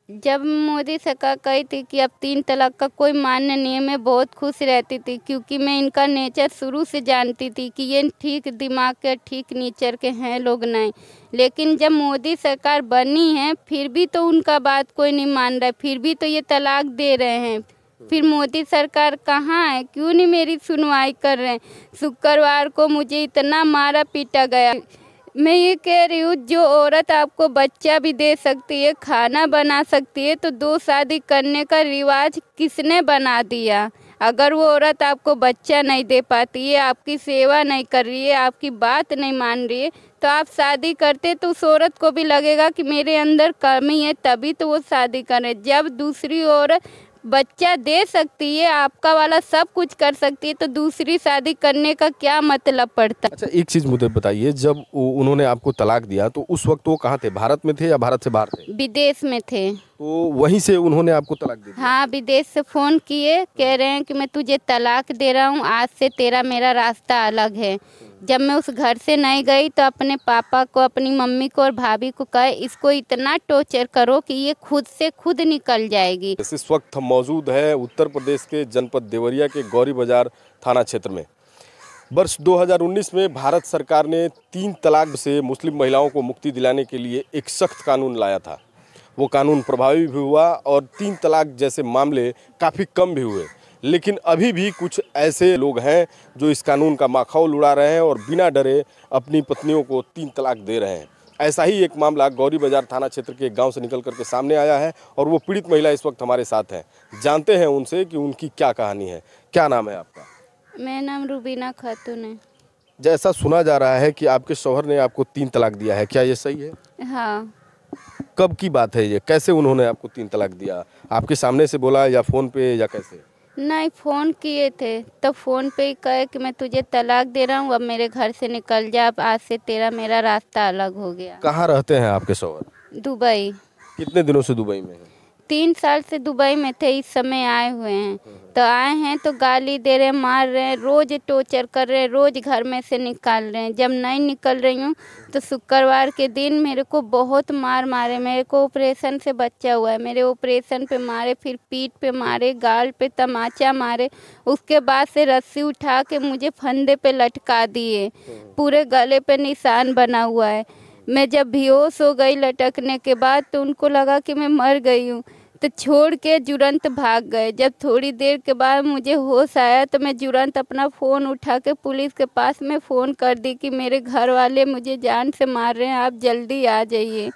जब मोदी सरकार कही थी कि अब 3 तलाक का कोई मान्य नहीं है, मैं बहुत खुश रहती थी क्योंकि मैं इनका नेचर शुरू से जानती थी कि ये ठीक दिमाग के, ठीक नेचर के हैं लोग नहीं। लेकिन जब मोदी सरकार बनी है फिर भी तो उनका बात कोई नहीं मान रहा है, फिर भी तो ये तलाक दे रहे हैं। फिर मोदी सरकार कहाँ है, क्यों नहीं मेरी सुनवाई कर रहे हैं। शुक्रवार को मुझे इतना मारा पीटा गया। मैं ये कह रही हूँ, जो औरत आपको बच्चा भी दे सकती है, खाना बना सकती है, तो 2 शादी करने का रिवाज किसने बना दिया। अगर वो औरत आपको बच्चा नहीं दे पाती है, आपकी सेवा नहीं कर रही है, आपकी बात नहीं मान रही है, तो आप शादी करते तो उस औरत को भी लगेगा कि मेरे अंदर कमी है, तभी तो वो शादी करे। जब दूसरी औरत बच्चा दे सकती है, आपका वाला सब कुछ कर सकती है, तो दूसरी शादी करने का क्या मतलब पड़ता। अच्छा, एक चीज़ मुझे बताइए, जब उन्होंने आपको तलाक दिया तो उस वक्त वो कहाँ थे, भारत में थे या भारत से बाहर थे? विदेश में थे। तो वहीं से उन्होंने आपको तलाक दे दिया? हाँ, विदेश से फ़ोन किए, कह रहे हैं कि मैं तुझे तलाक दे रहा हूँ, आज से तेरा मेरा रास्ता अलग है। जब मैं उस घर से नहीं गई तो अपने पापा को, अपनी मम्मी को और भाभी को कहा, इसको इतना टॉर्चर करो कि ये खुद से खुद निकल जाएगी। इस वक्त हम मौजूद है उत्तर प्रदेश के जनपद देवरिया के गौरी बाजार थाना क्षेत्र में। वर्ष 2019 में भारत सरकार ने 3 तलाक से मुस्लिम महिलाओं को मुक्ति दिलाने के लिए एक सख्त कानून लाया था। वो कानून प्रभावी भी हुआ और 3 तलाक जैसे मामले काफ़ी कम भी हुए। लेकिन अभी भी कुछ ऐसे लोग हैं जो इस कानून का माखौल उड़ा रहे हैं और बिना डरे अपनी पत्नियों को 3 तलाक दे रहे हैं। ऐसा ही एक मामला गौरी बाजार थाना क्षेत्र के गांव से निकल करके सामने आया है और वो पीड़ित महिला इस वक्त हमारे साथ हैं। जानते हैं उनसे कि उनकी क्या कहानी है। क्या नाम है आपका? मेरा नाम रुबीना खातून है। जैसा सुना जा रहा है कि आपके शौहर ने आपको 3 तलाक दिया है, क्या ये सही है? हाँ। कब की बात है ये? कैसे उन्होंने आपको 3 तलाक दिया? आपके सामने से बोला या फ़ोन पे या कैसे? नहीं, फ़ोन किए थे तो फ़ोन पे ही कहे कि मैं तुझे तलाक दे रहा हूँ, अब मेरे घर से निकल जा, अब आज से तेरा मेरा रास्ता अलग हो गया। कहाँ रहते हैं आपके शौहर? दुबई। कितने दिनों से दुबई में हैं? 3 साल से दुबई में थे, इस समय आए हुए हैं। तो आए हैं तो गाली दे रहे हैं, मार रहे हैं, रोज़ टॉर्चर कर रहे हैं, रोज़ घर में से निकाल रहे हैं। जब नहीं निकल रही हूँ तो शुक्रवार के दिन मेरे को बहुत मार मारे। मेरे को ऑपरेशन से बच्चा हुआ है, मेरे ऑपरेशन पे मारे, फिर पीठ पे मारे, गाल पे तमाचा मारे। उसके बाद से रस्सी उठा के मुझे फंदे पे लटका दिए, पूरे गले पे निशान बना हुआ है। मैं जब बेहोश हो गई लटकने के बाद तो उनको लगा कि मैं मर गई हूँ, तो छोड़ के तुरंत भाग गए। जब थोड़ी देर के बाद मुझे होश आया तो मैं तुरंत अपना फ़ोन उठा के पुलिस के पास में फ़ोन कर दी कि मेरे घर वाले मुझे जान से मार रहे हैं, आप जल्दी आ जाइए।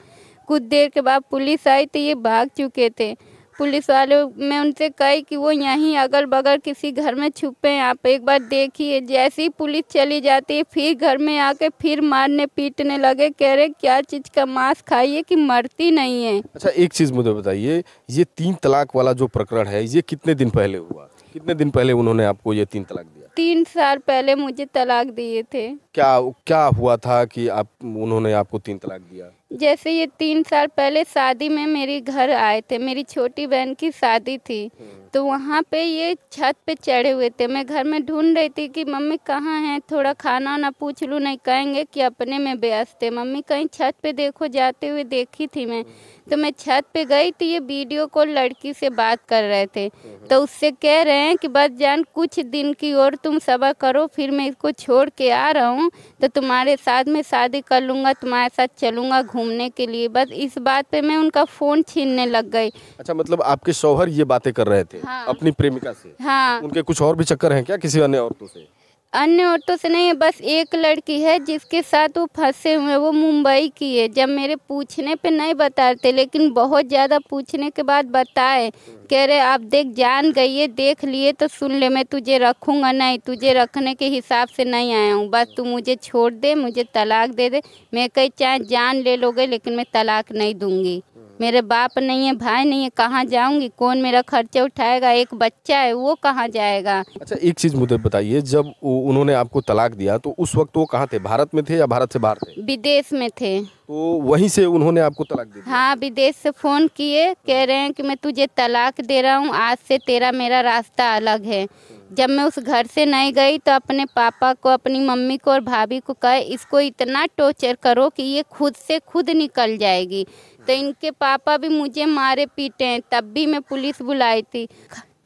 कुछ देर के बाद पुलिस आई तो ये भाग चुके थे। पुलिस वाले, मैं उनसे कही कि वो यहीं अगल बगल किसी घर में छुपे हैं, आप एक बार देखिए। जैसे ही पुलिस चली जाती है फिर घर में आके फिर मारने पीटने लगे, कह रहे क्या चीज़ का मांस खाइए कि मरती नहीं है। अच्छा, एक चीज़ मुझे बताइए, ये 3 तलाक वाला जो प्रकरण है ये कितने दिन पहले हुआ? कितने दिन पहले उन्होंने आपको ये 3 तलाक दिया? 3 साल पहले मुझे तलाक दिए थे। क्या क्या हुआ था कि उन्होंने आपको 3 तलाक दिया? जैसे ये 3 साल पहले शादी में मेरे घर आए थे, मेरी छोटी बहन की शादी थी, तो वहाँ पे ये छत पे चढ़े हुए थे। मैं घर में ढूंढ रही थी कि मम्मी कहाँ हैं, थोड़ा खाना ना पूछ लूँ, नहीं कहेंगे कि अपने में व्यस्त थे। मम्मी कहीं छत पे देखो, जाते हुए देखी थी मैं। तो मैं छत पे गई तो ये वीडियो कॉल लड़की से बात कर रहे थे, तो उससे कह रहे हैं कि बस जान कुछ दिन की और तुम सब्र करो, फिर मैं इसको छोड़ के आ रहा हूँ तो तुम्हारे साथ में शादी कर लूँगा, तुम्हारे साथ चलूँगा घूमने के लिए। बस इस बात पे मैं उनका फ़ोन छीनने लग गई। अच्छा, मतलब आपके शौहर ये बातें कर रहे थे? हाँ। अपनी प्रेमिका से? हाँ। उनके कुछ और भी चक्कर हैं क्या किसी अन्य औरतों से? अन्य औरतों से नहीं है, बस एक लड़की है जिसके साथ वो फंसे हुए हैं, वो मुंबई की है। जब मेरे पूछने पे नहीं बताते, लेकिन बहुत ज़्यादा पूछने के बाद बताए, कह रहे आप देख जान गई है, देख लिए तो सुन ले, मैं तुझे रखूँगा नहीं, तुझे रखने के हिसाब से नहीं आया हूँ, बस तू मुझे छोड़ दे, मुझे तलाक दे दे। मैं कही चाहे जान ले लोगे लेकिन मैं तलाक नहीं दूँगी। मेरे बाप नहीं है, भाई नहीं है, कहाँ जाऊंगी, कौन मेरा खर्चा उठाएगा, एक बच्चा है वो कहाँ जाएगा। अच्छा, एक चीज़ मुझे बताइए, जब उन्होंने आपको तलाक दिया तो उस वक्त वो कहाँ थे, भारत में थे या भारत से बाहर थे? विदेश में थे। तो वहीं से उन्होंने आपको तलाक दे दिया? हाँ, विदेश से फ़ोन किए, कह रहे हैं कि मैं तुझे तलाक दे रहा हूँ, आज से तेरा मेरा रास्ता अलग है। जब मैं उस घर से नहीं गई तो अपने पापा को, अपनी मम्मी को और भाभी को कहे, इसको इतना टॉर्चर करो कि ये खुद से खुद निकल जाएगी। तो इनके पापा भी मुझे मारे पीटे हैं, तब भी मैं पुलिस बुलाई थी।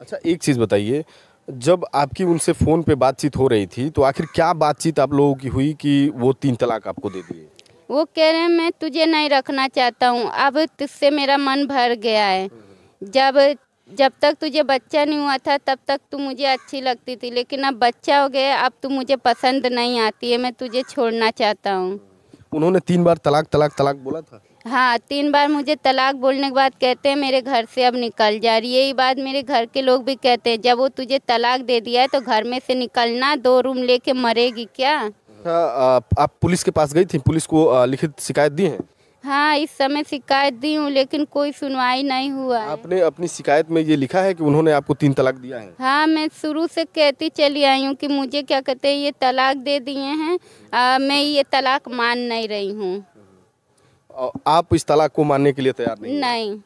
अच्छा, एक चीज़ बताइए, जब आपकी उनसे फ़ोन पे बातचीत हो रही थी तो आखिर क्या बातचीत आप लोगों की हुई कि वो 3 तलाक आपको दे दिए? वो कह रहे हैं मैं तुझे नहीं रखना चाहता हूँ, अब तुझसे मेरा मन भर गया है। जब तक तुझे बच्चा नहीं हुआ था तब तक तू मुझे अच्छी लगती थी, लेकिन अब बच्चा हो गया, अब तू मुझे पसंद नहीं आती है, मैं तुझे छोड़ना चाहता हूँ। उन्होंने 3 बार तलाक तलाक तलाक बोला था? हाँ, 3 बार मुझे तलाक बोलने के बाद कहते हैं मेरे घर से अब निकल जा। यही बात मेरे घर के लोग भी कहते हैं, जब वो तुझे तलाक दे दिया है तो घर में से निकलना, 2 रूम लेके मरेगी क्या? अच्छा, आप पुलिस के पास गई थी? पुलिस को लिखित शिकायत दी है? हाँ, इस समय शिकायत दी हूँ, लेकिन कोई सुनवाई नहीं हुआ है। आपने अपनी शिकायत में ये लिखा है कि उन्होंने आपको 3 तलाक दिया है? हाँ, मैं शुरू से कहती चली आई हूँ कि मुझे क्या कहते हैं ये तलाक दे दिए हैं, मैं ये तलाक मान नहीं रही हूँ। आप इस तलाक को मानने के लिए तैयार नहीं? नहीं।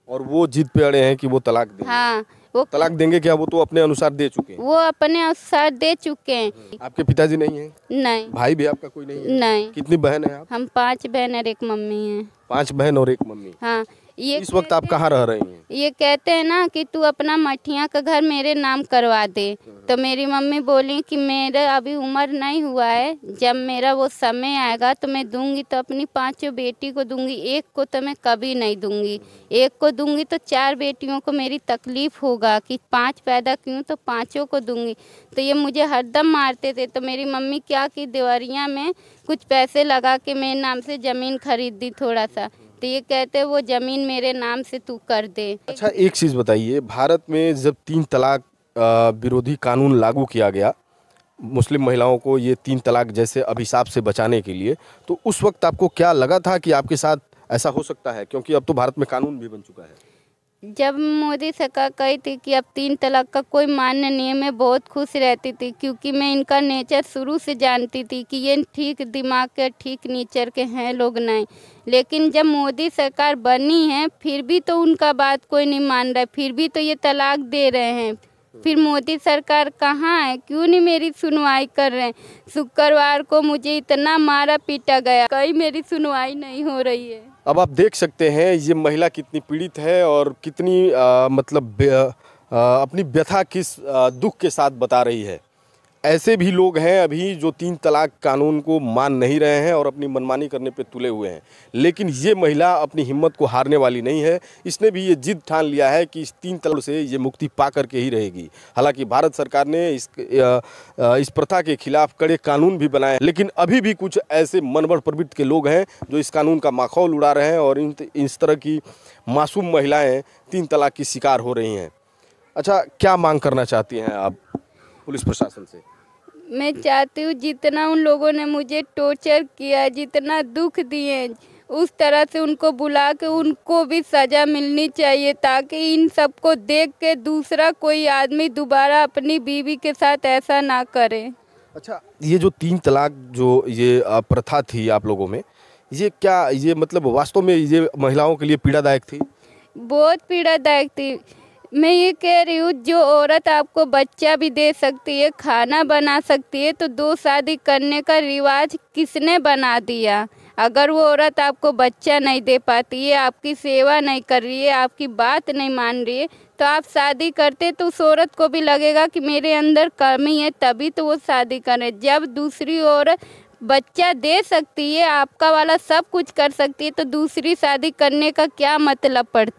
और वो जिद पे अड़े हैं कि वो तलाक देंगे? हाँ, वो तलाक देंगे क्या? वो तो अपने अनुसार दे चुके हैं। वो अपने अनुसार दे चुके हैं। आपके पिताजी नहीं हैं? नहीं। भाई भी आपका कोई नहीं है? नहीं। कितनी बहन है आप? हम 5 बहन और 1 मम्मी हैं। 5 बहन और 1 मम्मी। हाँ, ये इस वक्त आप कहाँ रह रही हैं? ये कहते हैं ना कि तू अपना मठिया का घर मेरे नाम करवा दे, तो मेरी मम्मी बोली कि मेरा अभी उम्र नहीं हुआ है, जब मेरा वो समय आएगा तो मैं दूंगी, तो अपनी 5 बेटी को दूंगी, एक को तो मैं कभी नहीं दूंगी। एक को दूंगी तो 4 बेटियों को मेरी तकलीफ होगा कि 5 पैदा क्यों, तो 5 को दूंगी। तो ये मुझे हरदम मारते थे, तो मेरी मम्मी क्या की, देवरिया में कुछ पैसे लगा के मेरे नाम से ज़मीन खरीद दी थोड़ा सा, तो ये कहते वो ज़मीन मेरे नाम से तू कर दे। अच्छा, एक चीज़ बताइए, भारत में जब 3 तलाक विरोधी कानून लागू किया गया मुस्लिम महिलाओं को ये 3 तलाक जैसे अभिशाप से बचाने के लिए, तो उस वक्त आपको क्या लगा था कि आपके साथ ऐसा हो सकता है? क्योंकि अब तो भारत में कानून भी बन चुका है। जब मोदी सरकार कही थी कि अब 3 तलाक का कोई मान्य नहीं है, मैं बहुत खुश रहती थी, क्योंकि मैं इनका नेचर शुरू से जानती थी कि ये ठीक दिमाग के, ठीक नेचर के हैं लोग नहीं। लेकिन जब मोदी सरकार बनी है फिर भी तो उनका बात कोई नहीं मान रहा है, फिर भी तो ये तलाक दे रहे हैं। फिर मोदी सरकार कहाँ है, क्यों नहीं मेरी सुनवाई कर रहे हैं? शुक्रवार को मुझे इतना मारा पीटा गया, कहीं मेरी सुनवाई नहीं हो रही है। अब आप देख सकते हैं ये महिला कितनी पीड़ित है और कितनी अपनी व्यथा किस दुख के साथ बता रही है। ऐसे भी लोग हैं अभी जो 3 तलाक कानून को मान नहीं रहे हैं और अपनी मनमानी करने पे तुले हुए हैं, लेकिन ये महिला अपनी हिम्मत को हारने वाली नहीं है। इसने भी ये जिद ठान लिया है कि इस 3 तलाक से ये मुक्ति पा करके ही रहेगी। हालांकि भारत सरकार ने इस प्रथा के खिलाफ कड़े कानून भी बनाए, लेकिन अभी भी कुछ ऐसे मनगढ़ प्रवृत्ति के लोग हैं जो इस कानून का माखौल उड़ा रहे हैं और इस तरह की मासूम महिलाएँ 3 तलाक की शिकार हो रही हैं। अच्छा, क्या मांग करना चाहती हैं आप पुलिस प्रशासन से? मैं चाहती हूँ जितना उन लोगों ने मुझे टॉर्चर किया, जितना दुख दिए, उस तरह से उनको बुला के उनको भी सज़ा मिलनी चाहिए, ताकि इन सबको देख के दूसरा कोई आदमी दोबारा अपनी बीवी के साथ ऐसा ना करे। अच्छा, ये जो 3 तलाक जो ये प्रथा थी आप लोगों में, ये मतलब वास्तव में ये महिलाओं के लिए पीड़ादायक थी? बहुत पीड़ादायक थी। मैं ये कह रही हूँ, जो औरत आपको बच्चा भी दे सकती है, खाना बना सकती है, तो 2 शादी करने का रिवाज किसने बना दिया? अगर वो औरत आपको बच्चा नहीं दे पाती है, आपकी सेवा नहीं कर रही है, आपकी बात नहीं मान रही है, तो आप शादी करते तो उस औरत को भी लगेगा कि मेरे अंदर कमी है, तभी तो वो शादी करे। जब दूसरी औरत बच्चा दे सकती है, आपका वाला सब कुछ कर सकती है, तो दूसरी शादी करने का क्या मतलब पड़ता?